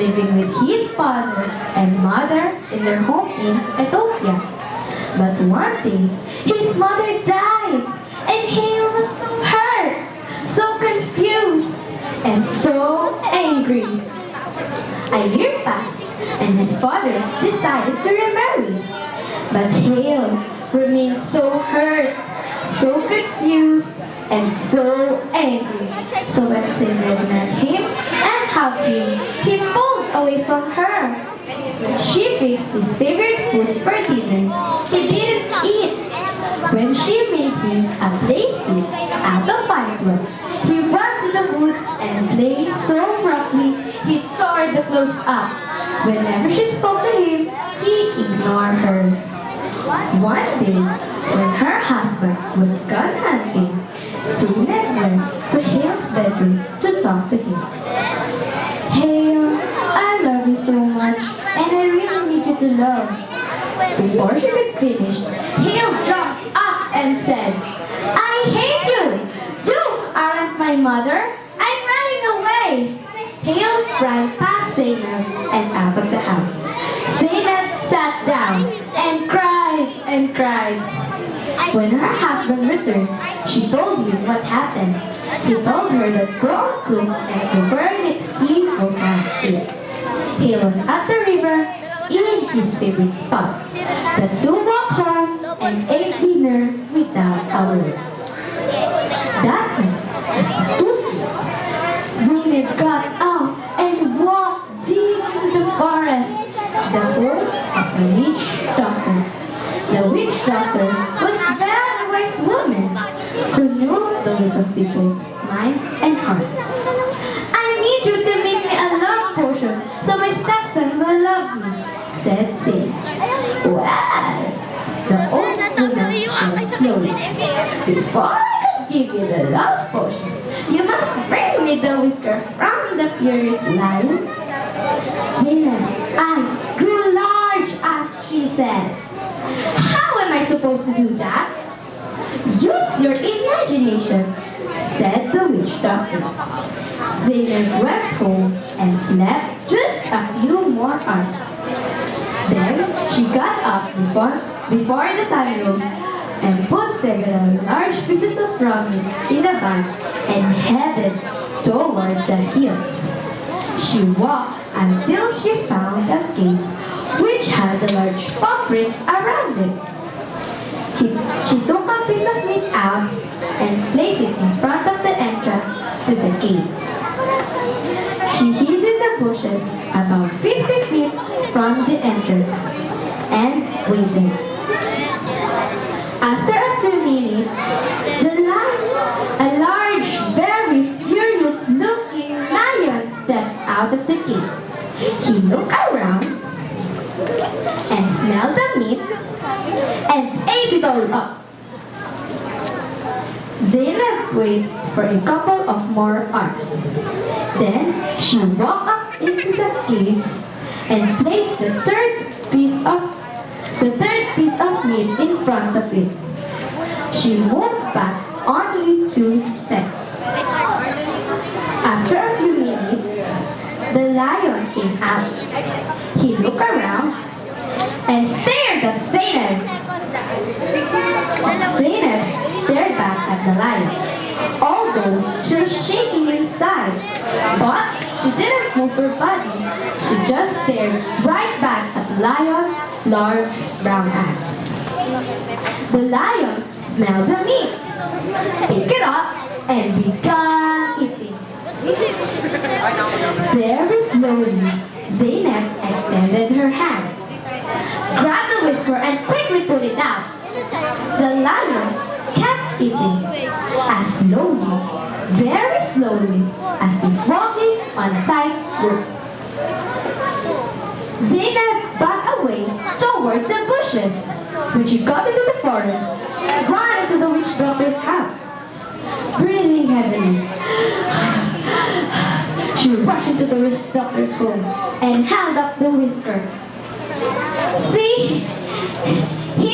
living with his father and mother in their home in Ethiopia. But one day, his mother died, and Hale was so hurt, so confused, and so angry. A year passed, and his father decided to remarry. But Hale remained so hurt, so confused, and so angry. So when Zainab met him and hugged him, he pulled away from her. She fixed his favorite foods for dinner. He didn't eat. When she made him a play suit out of firewood, he ran to the woods and played so roughly he tore the clothes up. Whenever she spoke to him, he ignored her. One day, when her husband was gone hunting, Zainab went to Hale's bedroom to talk to him. Hale, I love you so much, and I really need you to love. Before she could finish, Hale jumped up and said, I hate you! You aren't my mother! I'm running away! Hale ran past Zainab and out of the house. Zainab sat down and cried and cried. When her husband returned, she told him what happened. He told her that grown cooks and the very evil past it. Hale was at the river in his favorite spot. The two walked home and ate dinner without a word. That night, as the two slept, Zainab got up and walked deep into the forest, the home of the witch doctor. The witch doctor was a very wise woman who knew the ways of people's minds and hearts. I need you to make me a love potion so my stepson will love me, said Zainab. Well, the old woman said slowly, before I can give you the love potion, you must bring me the whisker from the furious lion. Zainab's eyes grew large as she said, how am I supposed to do that? Use your imagination, said the witch doctor. Zainab went home and slept just a few more hours. Then she got up before the sun rose and put several large pieces of raw meat in a bag and headed towards the hills. She walked until she found a cave which had a large footprint around it. She took a piece of meat out and placed it in front of the entrance to the cave. She hid in the bushes about 50 feet from the entrance and waited. After a few minutes, a large, very furious-looking lion stepped out of the cave. He looked around and smelled the meat and ate it all up. Zainab waited for a couple of more hours. Then she walked up into the cave and placed the third piece of meat in front of it. She moved back only 2 steps. After a few minutes, the lion came out. He looked around and stared at Zainab. Zainab stared back at the lion, although she was shaking inside. But she didn't move her body. She just stared right back at the lion's large brown eyes. The lion smelled the meat, picked it up, and began eating. Very slowly, Zainab extended her hand, grabbed the whisker, and quickly put it out. The lion kept eating, as slowly, very slowly, as if walking on tight rope. Zainab backed away towards the bushes. When she got into the forest, she ran into the witch doctor's house. Breathing heavily, she rushed into the witch doctor's home and held up the whisker. See? Here!